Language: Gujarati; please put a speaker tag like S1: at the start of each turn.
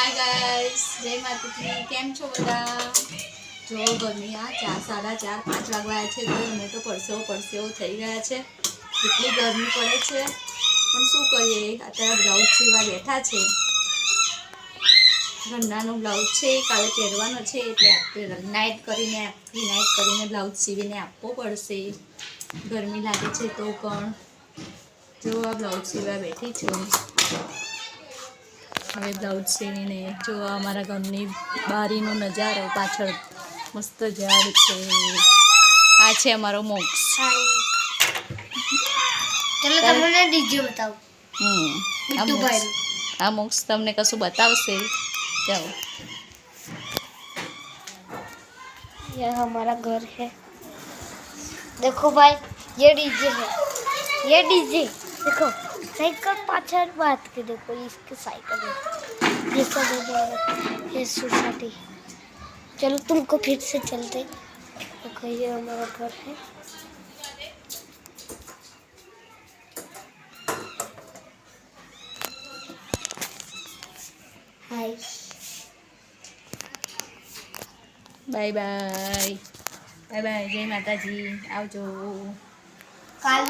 S1: हाय गाइस, जय माताजी। केम छो बधा? जो गरमी आ 4, 4:30, 5 वागवा है तो अमे तो परसेવો થઈ ગયા છે। કેટલી ગરમી પડે છે પણ શું કરીએ, અત્યારે બ્લાઉઝ સીવા બેઠા છે। ઘરનાનો બ્લાઉઝ છે, કાલે પહેરવાનો છે એટલે આપણે નાઇટ કરીને બ્લાઉઝ સીવીને આપવો પડશે। ગરમી લાગે છે તો પણ જો આ બ્લાઉઝ સીવા બેઠી છું। હવે બ્લાઉઝ સીવીને જો અમારા ઘરની બારીનો નજારો, પાછળ મસ્ત ઝાડ છે। આ છે અમારો મોક્ષ।
S2: ચલો તમને ડીજે બતાવો। બિટ્ટુભાઈ
S1: આ મોક્ષ તમને કશું બતાવશે। जाओ।
S2: यह हमारा घर है। देखो भाई, ये डीजे है। ये डीजे देखो, साइकिल पाछड़ बात के देखो, इसके साइकिल ये सब हमारा ये सोसाइटी। चलो तुमको फिर से चलते। देखो ये हमारा घर है। हाय,
S1: बाय बाय बाय बाय। जय माताजी। आवजो।
S2: काल